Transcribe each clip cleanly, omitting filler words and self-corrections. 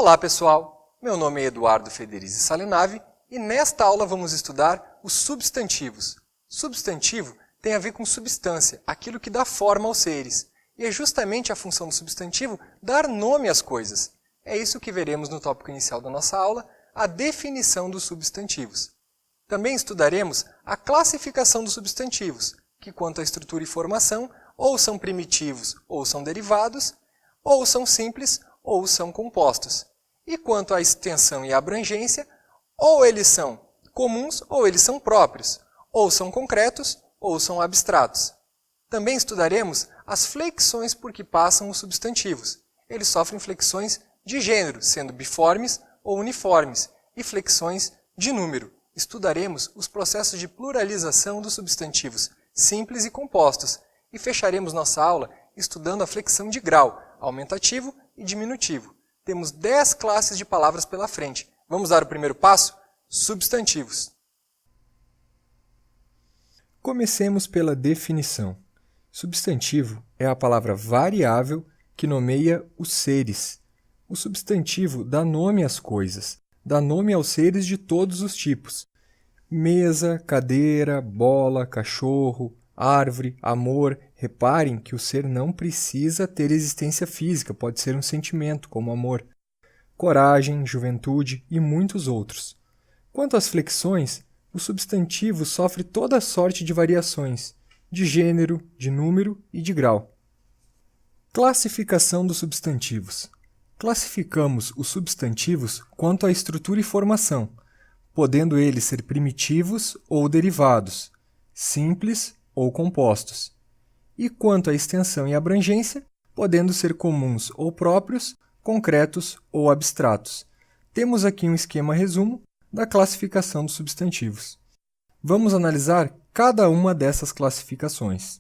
Olá pessoal, meu nome é Eduardo Federizi Salenave e nesta aula vamos estudar os substantivos. Substantivo tem a ver com substância, aquilo que dá forma aos seres. E é justamente a função do substantivo dar nome às coisas. É isso que veremos no tópico inicial da nossa aula, a definição dos substantivos. Também estudaremos a classificação dos substantivos, que quanto à estrutura e formação, ou são primitivos ou são derivados, ou são simples ou são compostos. E quanto à extensão e abrangência, ou eles são comuns ou eles são próprios, ou são concretos ou são abstratos. Também estudaremos as flexões por que passam os substantivos. Eles sofrem flexões de gênero, sendo biformes ou uniformes, e flexões de número. Estudaremos os processos de pluralização dos substantivos simples e compostos. E fecharemos nossa aula estudando a flexão de grau, aumentativo e diminutivo. Temos 10 classes de palavras pela frente. Vamos dar o primeiro passo? Substantivos. Comecemos pela definição. Substantivo é a palavra variável que nomeia os seres. O substantivo dá nome às coisas, dá nome aos seres de todos os tipos. Mesa, cadeira, bola, cachorro, árvore, amor. Reparem que o ser não precisa ter existência física, pode ser um sentimento, como amor. Coragem, juventude e muitos outros. Quanto às flexões, o substantivo sofre toda sorte de variações, de gênero, de número e de grau. Classificação dos substantivos. Classificamos os substantivos quanto à estrutura e formação, podendo eles ser primitivos ou derivados, simples ou compostos. E quanto à extensão e abrangência, podendo ser comuns ou próprios, concretos ou abstratos. Temos aqui um esquema resumo da classificação dos substantivos. Vamos analisar cada uma dessas classificações.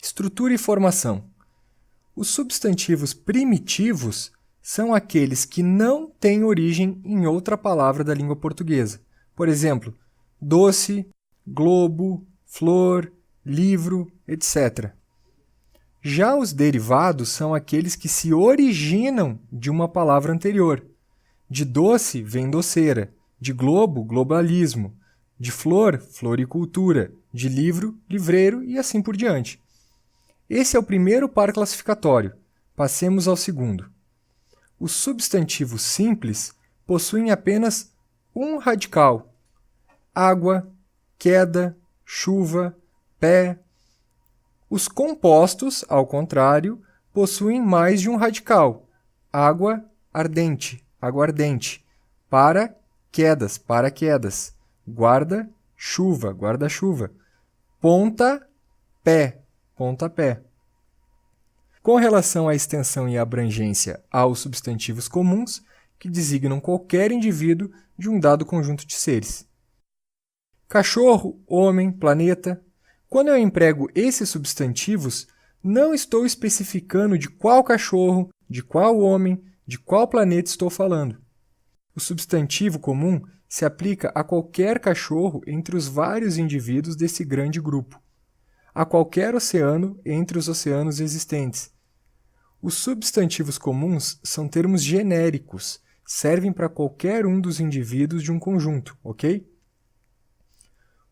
Estrutura e formação. Os substantivos primitivos são aqueles que não têm origem em outra palavra da língua portuguesa. Por exemplo, doce, globo, flor, livro, etc. Já os derivados são aqueles que se originam de uma palavra anterior. De doce vem doceira, de globo, globalismo, de flor, floricultura, de livro, livreiro e assim por diante. Esse é o primeiro par classificatório. Passemos ao segundo. Os substantivos simples possuem apenas um radical. Água, queda, chuva, pé. Os compostos, ao contrário, possuem mais de um radical. Água, ardente, aguardente. Para, quedas, paraquedas. Guarda, chuva, guarda-chuva. Ponta, pé, pontapé. Com relação à extensão e abrangência aos substantivos comuns, que designam qualquer indivíduo de um dado conjunto de seres. Cachorro, homem, planeta. Quando eu emprego esses substantivos, não estou especificando de qual cachorro, de qual homem, de qual planeta estou falando. O substantivo comum se aplica a qualquer cachorro entre os vários indivíduos desse grande grupo, a qualquer oceano entre os oceanos existentes. Os substantivos comuns são termos genéricos, servem para qualquer um dos indivíduos de um conjunto, ok?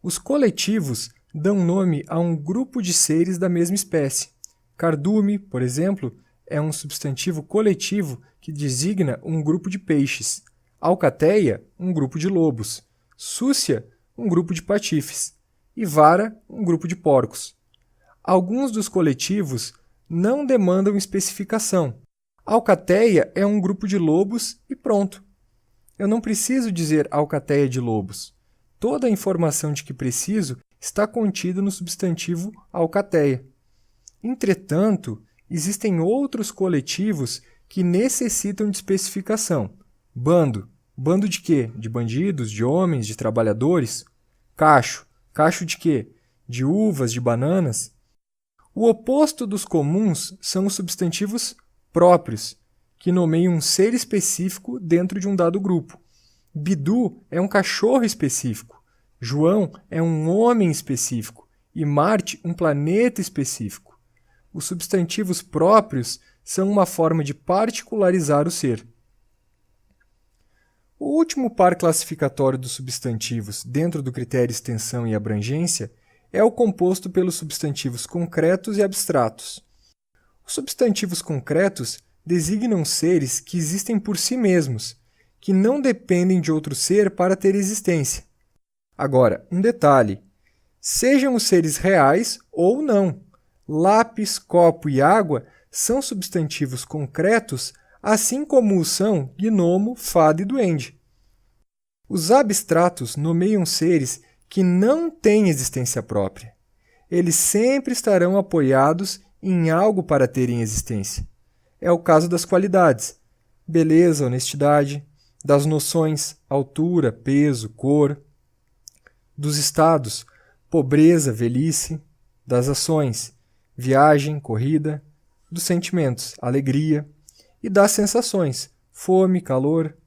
Os coletivos dão nome a um grupo de seres da mesma espécie. Cardume, por exemplo, é um substantivo coletivo que designa um grupo de peixes. Alcateia, um grupo de lobos. Súcia, um grupo de patifes. E vara, um grupo de porcos. Alguns dos coletivos não demandam especificação. Alcateia é um grupo de lobos e pronto. Eu não preciso dizer alcateia de lobos. Toda a informação de que preciso está contida no substantivo alcateia. Entretanto, existem outros coletivos que necessitam de especificação. Bando. Bando de quê? De bandidos, de homens, de trabalhadores? Cacho. Cacho de quê? De uvas, de bananas? O oposto dos comuns são os substantivos próprios, que nomeiam um ser específico dentro de um dado grupo. Bidu é um cachorro específico, João é um homem específico e Marte um planeta específico. Os substantivos próprios são uma forma de particularizar o ser. O último par classificatório dos substantivos dentro do critério extensão e abrangência é o composto pelos substantivos concretos e abstratos. Os substantivos concretos designam seres que existem por si mesmos, que não dependem de outro ser para ter existência. Agora, um detalhe: sejam os seres reais ou não, lápis, copo e água são substantivos concretos, assim como o são gnomo, fada e duende. Os abstratos nomeiam seres que não têm existência própria. Eles sempre estarão apoiados em algo para terem existência. É o caso das qualidades: beleza, honestidade; das noções: altura, peso, cor; dos estados: pobreza, velhice; das ações: viagem, corrida; dos sentimentos: alegria; e das sensações: fome, calor.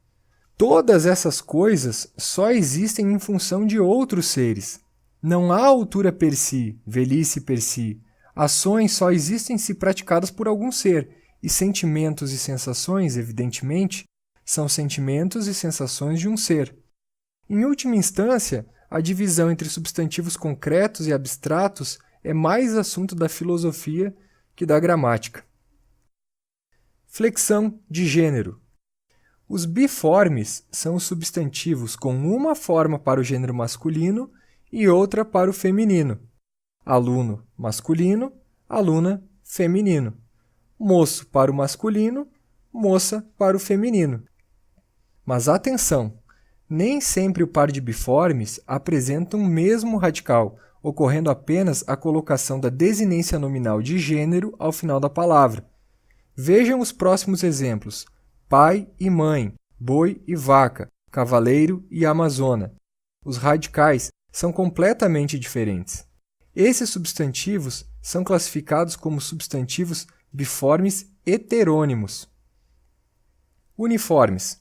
Todas essas coisas só existem em função de outros seres. Não há altura per si, velhice per si. Ações só existem se praticadas por algum ser, e sentimentos e sensações, evidentemente, são sentimentos e sensações de um ser. Em última instância, a divisão entre substantivos concretos e abstratos é mais assunto da filosofia que da gramática. Flexão de gênero. Os biformes são os substantivos com uma forma para o gênero masculino e outra para o feminino. Aluno, masculino; aluna, feminino. Moço para o masculino; moça para o feminino. Mas atenção! Nem sempre o par de biformes apresenta um mesmo radical, ocorrendo apenas a colocação da desinência nominal de gênero ao final da palavra. Vejam os próximos exemplos: pai e mãe, boi e vaca, cavaleiro e amazona. Os radicais são completamente diferentes. Esses substantivos são classificados como substantivos biformes heterônimos. Uniformes.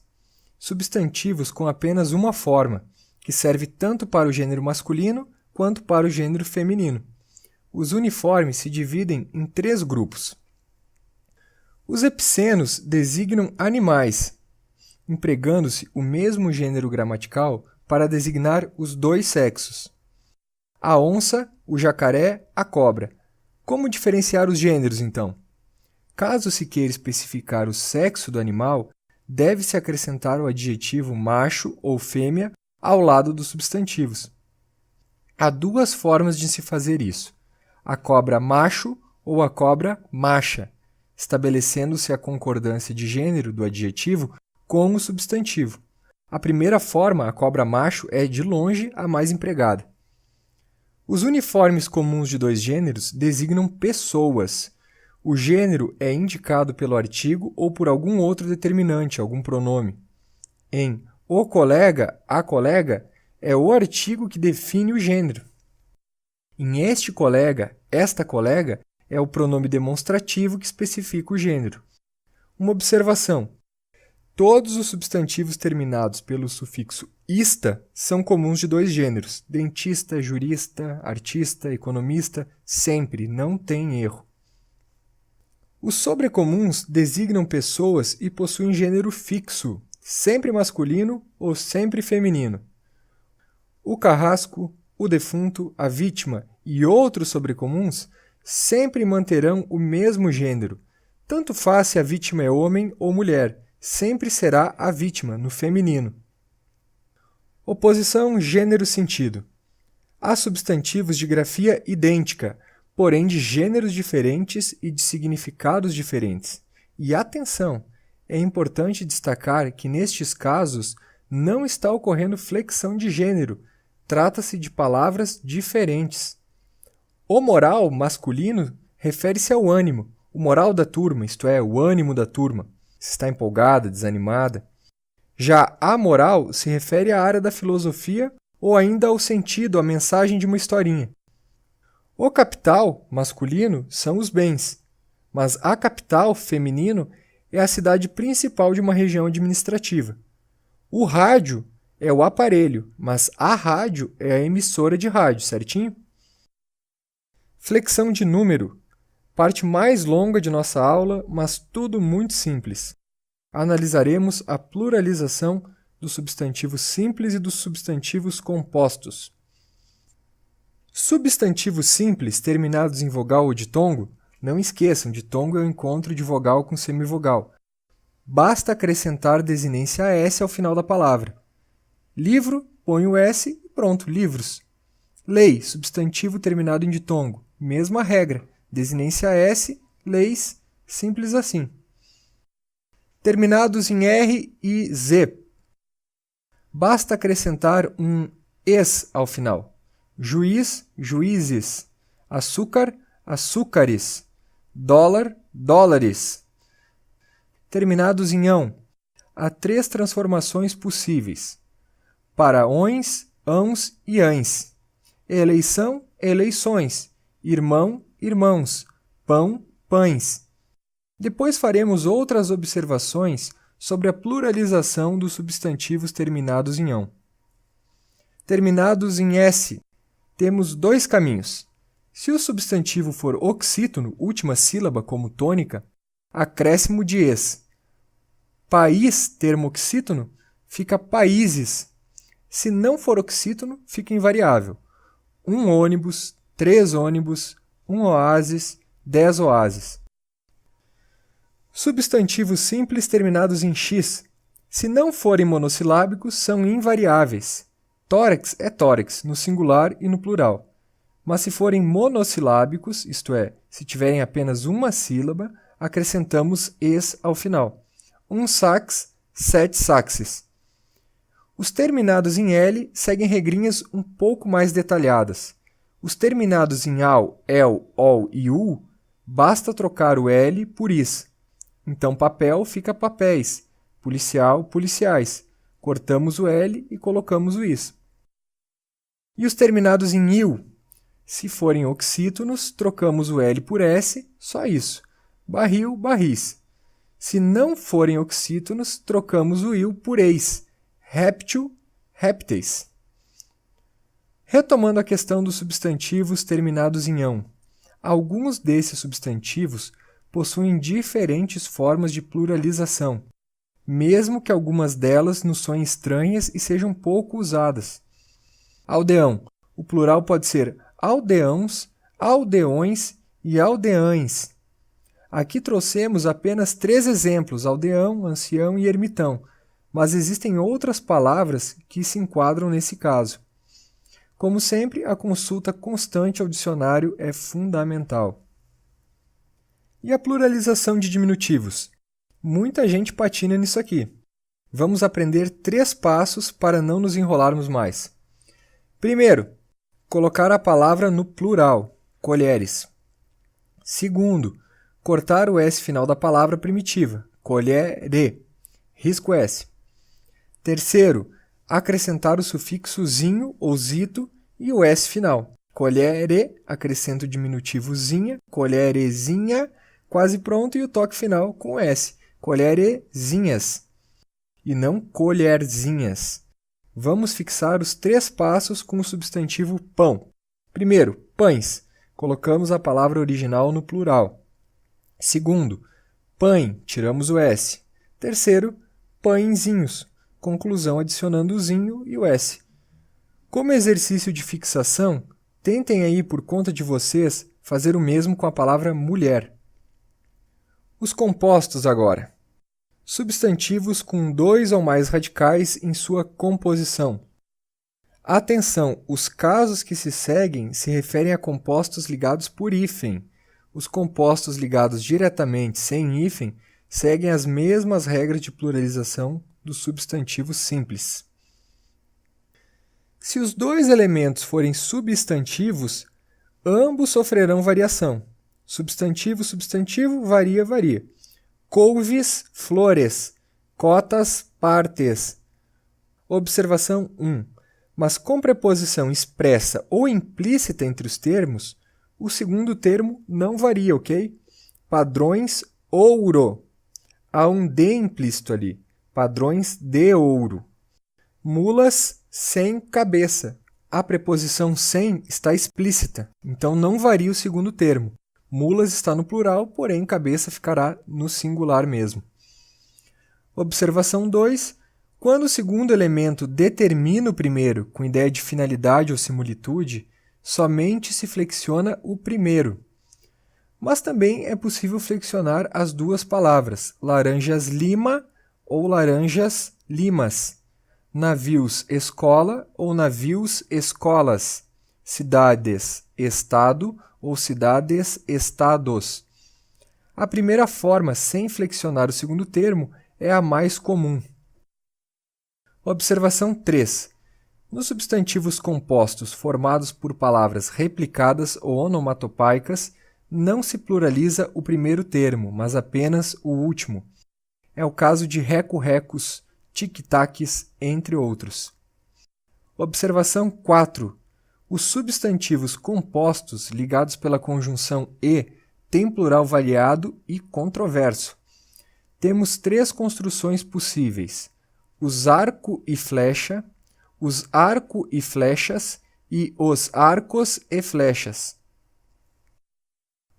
Substantivos com apenas uma forma, que serve tanto para o gênero masculino quanto para o gênero feminino. Os uniformes se dividem em 3 grupos. Os epicenos designam animais, empregando-se o mesmo gênero gramatical para designar os 2 sexos. A onça, o jacaré, a cobra. Como diferenciar os gêneros, então? Caso se queira especificar o sexo do animal, deve-se acrescentar o adjetivo macho ou fêmea ao lado dos substantivos. Há 2 formas de se fazer isso: a cobra macho ou a cobra macha, estabelecendo-se a concordância de gênero do adjetivo com o substantivo. A primeira forma, a cobra macho, é de longe a mais empregada. Os uniformes comuns de 2 gêneros designam pessoas. O gênero é indicado pelo artigo ou por algum outro determinante, algum pronome. Em o colega, a colega, é o artigo que define o gênero. Em este colega, esta colega, é o pronome demonstrativo que especifica o gênero. Uma observação: todos os substantivos terminados pelo sufixo ista são comuns de 2 gêneros: dentista, jurista, artista, economista, sempre, não tem erro. Os sobrecomuns designam pessoas e possuem gênero fixo, sempre masculino ou sempre feminino. O carrasco, o defunto, a vítima e outros sobrecomuns sempre manterão o mesmo gênero. Tanto faz se a vítima é homem ou mulher, sempre será a vítima, no feminino. Oposição gênero-sentido. Há substantivos de grafia idêntica, porém de gêneros diferentes e de significados diferentes. E atenção! É importante destacar que nestes casos não está ocorrendo flexão de gênero, trata-se de palavras diferentes. O moral masculino refere-se ao ânimo, o moral da turma, isto é, o ânimo da turma, se está empolgada, desanimada. Já a moral se refere à área da filosofia ou ainda ao sentido, à mensagem de uma historinha. O capital masculino são os bens, mas a capital feminino é a cidade principal de uma região administrativa. O rádio é o aparelho, mas a rádio é a emissora de rádio, certinho? Flexão de número. Parte mais longa de nossa aula, mas tudo muito simples. Analisaremos a pluralização dos substantivos simples e dos substantivos compostos. Substantivos simples terminados em vogal ou ditongo, não esqueçam, ditongo é o encontro de vogal com semivogal. Basta acrescentar desinência S ao final da palavra. Livro, põe o S e pronto, livros. Lei, substantivo terminado em ditongo, mesma regra, desinência S, leis, simples assim. Terminados em R e Z, basta acrescentar um es ao final. Juiz, juízes. Açúcar, açúcares. Dólar, dólares. Terminados em ão, há 3 transformações possíveis. Para ões, ãos e ães. Eleição, eleições. Irmão, irmãos. Pão, pães. Depois faremos outras observações sobre a pluralização dos substantivos terminados em ão. Terminados em S, temos 2 caminhos. Se o substantivo for oxítono, última sílaba como tônica, acréscimo de es. País, termo oxítono, fica países. Se não for oxítono, fica invariável. 1 ônibus, 3 ônibus, 1 oásis, 10 oásis. Substantivos simples terminados em x, se não forem monossilábicos, são invariáveis. Tórax é tórax, no singular e no plural. Mas se forem monossilábicos, isto é, se tiverem apenas uma sílaba, acrescentamos es ao final. 1 sax, 7 saxes. Os terminados em L seguem regrinhas um pouco mais detalhadas. Os terminados em AL, EL, OL e U, basta trocar o L por IS. Então papel fica papéis, policial, policiais. Cortamos o L e colocamos o IS. E os terminados em IL? Se forem oxítonos, trocamos o L por S, só isso. Barril, barris. Se não forem oxítonos, trocamos o IL por eis. Réptil, répteis. Retomando a questão dos substantivos terminados em ão. Alguns desses substantivos possuem diferentes formas de pluralização, mesmo que algumas delas nos soem estranhas e sejam pouco usadas. Aldeão. O plural pode ser aldeãos, aldeões e aldeães. Aqui trouxemos apenas 3 exemplos, aldeão, ancião e ermitão, mas existem outras palavras que se enquadram nesse caso. Como sempre, a consulta constante ao dicionário é fundamental. E a pluralização de diminutivos? Muita gente patina nisso aqui. Vamos aprender 3 passos para não nos enrolarmos mais. Primeiro, colocar a palavra no plural, colheres. Segundo, cortar o S final da palavra primitiva, colhere, risco S. Terceiro, acrescentar o sufixo zinho ou zito e o S final. Colhere, acrescento diminutivo zinha, colherezinha, quase pronto, e o toque final com S, colherezinhas, e não colherzinhas. Vamos fixar os 3 passos com o substantivo pão. Primeiro, pães. Colocamos a palavra original no plural. Segundo, pãe, tiramos o S. Terceiro, pãezinhos. Conclusão adicionando o zinho e o S. Como exercício de fixação, tentem aí por conta de vocês fazer o mesmo com a palavra mulher. Os compostos agora. Substantivos com 2 ou mais radicais em sua composição. Atenção, os casos que se seguem se referem a compostos ligados por hífen. Os compostos ligados diretamente sem hífen seguem as mesmas regras de pluralização dos substantivos simples. Se os 2 elementos forem substantivos, ambos sofrerão variação. Substantivo, substantivo, varia, varia. Couves, flores. Cotas, partes. Observação 1. Mas com preposição expressa ou implícita entre os termos, o segundo termo não varia, ok? Padrões, ouro. Há um D implícito ali. Padrões de ouro. Mulas sem cabeça. A preposição sem está explícita, então não varia o segundo termo. Mulas está no plural, porém cabeça ficará no singular mesmo. Observação 2. Quando o segundo elemento determina o primeiro com ideia de finalidade ou similitude, somente se flexiona o primeiro. Mas também é possível flexionar as duas palavras, laranjas lima ou laranjas limas, navios escola ou navios escolas, cidades estado ou cidades estados. A primeira forma, sem flexionar o segundo termo, é a mais comum. Observação 3. Nos substantivos compostos formados por palavras replicadas ou onomatopeicas, não se pluraliza o primeiro termo, mas apenas o último. É o caso de reco-recos, tic-tacs, entre outros. Observação 4. Os substantivos compostos ligados pela conjunção e têm plural variado e controverso. Temos 3 construções possíveis: os arco e flecha, os arco e flechas e os arcos e flechas.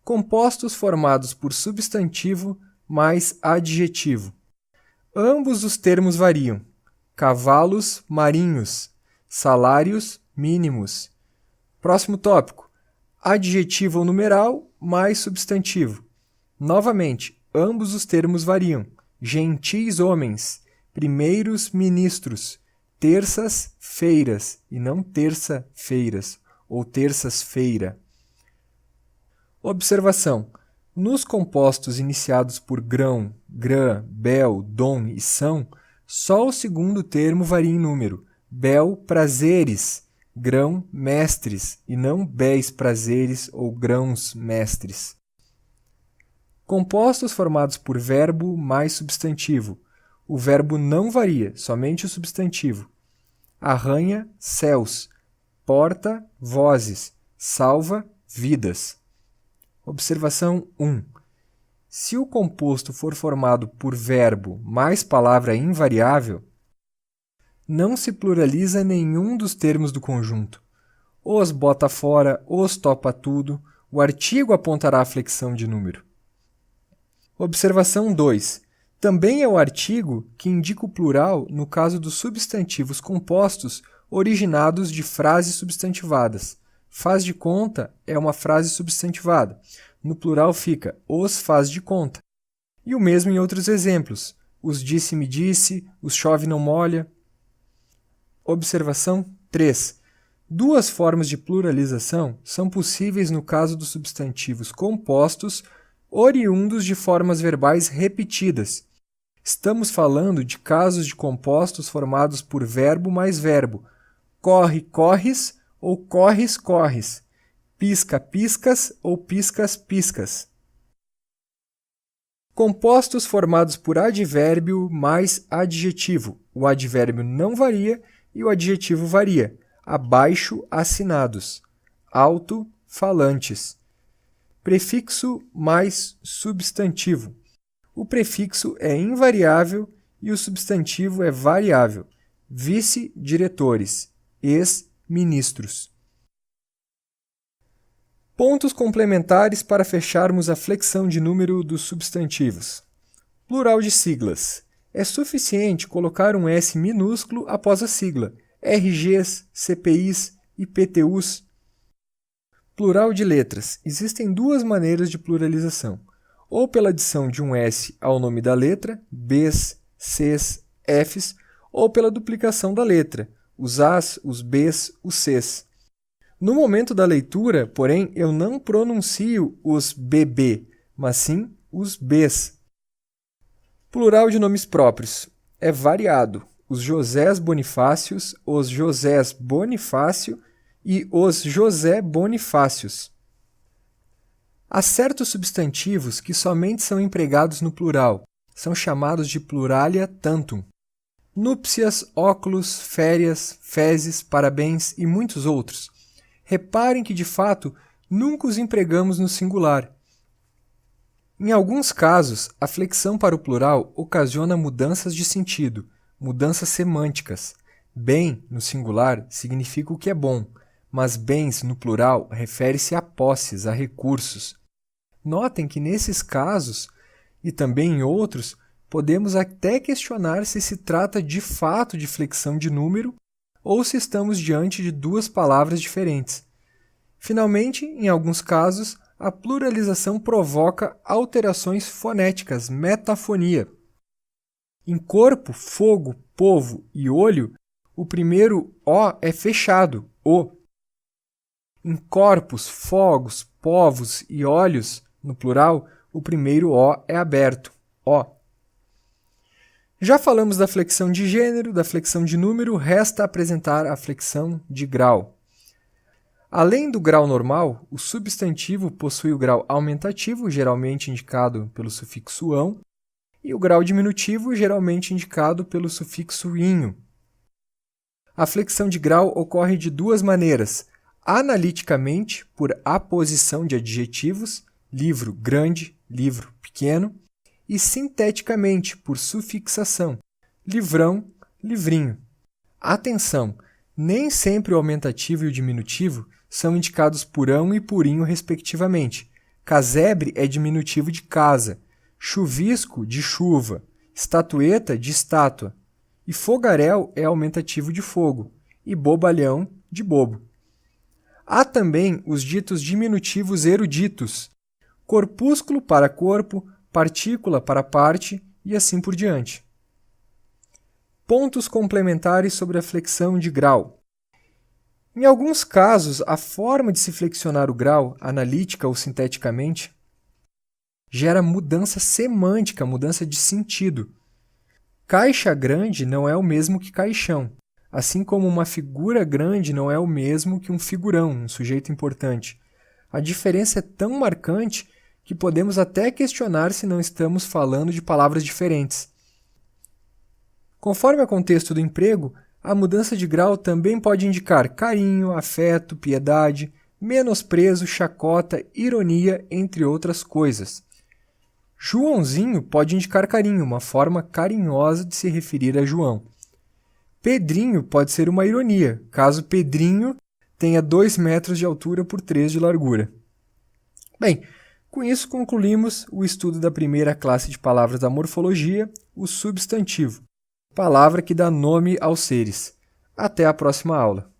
Compostos formados por substantivo mais adjetivo. Ambos os termos variam: cavalos marinhos, salários mínimos. Próximo tópico: adjetivo ou numeral mais substantivo. Novamente, ambos os termos variam: gentis homens, primeiros ministros, terças-feiras e não terça-feiras ou terças-feira. Observação: nos compostos iniciados por grão, grã, bel, dom e são, só o segundo termo varia em número: bel, prazeres, grão, mestres, e não béis, prazeres ou grãos, mestres. Compostos formados por verbo mais substantivo. O verbo não varia, somente o substantivo. Arranha, céus. Porta, vozes. Salva, vidas. Observação 1. Se o composto for formado por verbo mais palavra invariável, não se pluraliza nenhum dos termos do conjunto. Os bota fora, os topa tudo, o artigo apontará a flexão de número. Observação 2. Também é o artigo que indica o plural no caso dos substantivos compostos originados de frases substantivadas. Faz de conta é uma frase substantivada. No plural fica os faz de conta. E o mesmo em outros exemplos. Os disse-me disse, os chove não molha. Observação 3. 2 formas de pluralização são possíveis no caso dos substantivos compostos oriundos de formas verbais repetidas. Estamos falando de casos de compostos formados por verbo mais verbo. Corre, corres ou corres, corres. Pisca, piscas ou piscas, piscas. Compostos formados por advérbio mais adjetivo. O advérbio não varia e o adjetivo varia. Abaixo, assinados. Alto, falantes. Prefixo mais substantivo. O prefixo é invariável e o substantivo é variável. Vice-diretores, ex-ministros. Pontos complementares para fecharmos a flexão de número dos substantivos. Plural de siglas. É suficiente colocar um S minúsculo após a sigla. RGs, CPIs, IPTUs. Plural de letras. Existem 2 maneiras de pluralização. Ou pela adição de um S ao nome da letra, Bs, Cs, Fs, ou pela duplicação da letra, os As, os Bs, os Cs. No momento da leitura, porém, eu não pronuncio os BB, mas sim os Bs. Plural de nomes próprios. É variado. Os Josés Bonifácios, os Josés Bonifácio e os José Bonifácios. Há certos substantivos que somente são empregados no plural. São chamados de pluralia tantum. Núpcias, óculos, férias, fezes, parabéns e muitos outros. Reparem que, de fato, nunca os empregamos no singular. Em alguns casos, a flexão para o plural ocasiona mudanças de sentido, mudanças semânticas. Bem, no singular, significa o que é bom, mas bens, no plural, refere-se a posses, a recursos. Notem que nesses casos, e também em outros, podemos até questionar se se trata de fato de flexão de número ou se estamos diante de duas palavras diferentes. Finalmente, em alguns casos, a pluralização provoca alterações fonéticas, metafonia. Em corpo, fogo, povo e olho, o primeiro O é fechado, O. Em corpos, fogos, povos e olhos, no plural, o primeiro O é aberto, O. Já falamos da flexão de gênero, da flexão de número, resta apresentar a flexão de grau. Além do grau normal, o substantivo possui o grau aumentativo, geralmente indicado pelo sufixo -ão, e o grau diminutivo, geralmente indicado pelo sufixo -inho. A flexão de grau ocorre de duas maneiras: analiticamente, por aposição de adjetivos, livro grande, livro pequeno, e sinteticamente, por sufixação, livrão, livrinho. Atenção! Nem sempre o aumentativo e o diminutivo são indicados por ão e por inho, respectivamente. Casebre é diminutivo de casa, chuvisco de chuva, estatueta de estátua, e fogaréu é aumentativo de fogo, e bobalhão de bobo. Há também os ditos diminutivos eruditos, corpúsculo para corpo, partícula para parte e assim por diante. Pontos complementares sobre a flexão de grau. Em alguns casos, a forma de se flexionar o grau, analítica ou sinteticamente, gera mudança semântica, mudança de sentido. Caixa grande não é o mesmo que caixão, assim como uma figura grande não é o mesmo que um figurão, um sujeito importante. A diferença é tão marcante que podemos até questionar se não estamos falando de palavras diferentes. Conforme o contexto do emprego, a mudança de grau também pode indicar carinho, afeto, piedade, menosprezo, chacota, ironia, entre outras coisas. Joãozinho pode indicar carinho, uma forma carinhosa de se referir a João. Pedrinho pode ser uma ironia, caso Pedrinho tenha 2 metros de altura por 3 de largura. Bem, com isso concluímos o estudo da primeira classe de palavras da morfologia, o substantivo, palavra que dá nome aos seres. Até a próxima aula.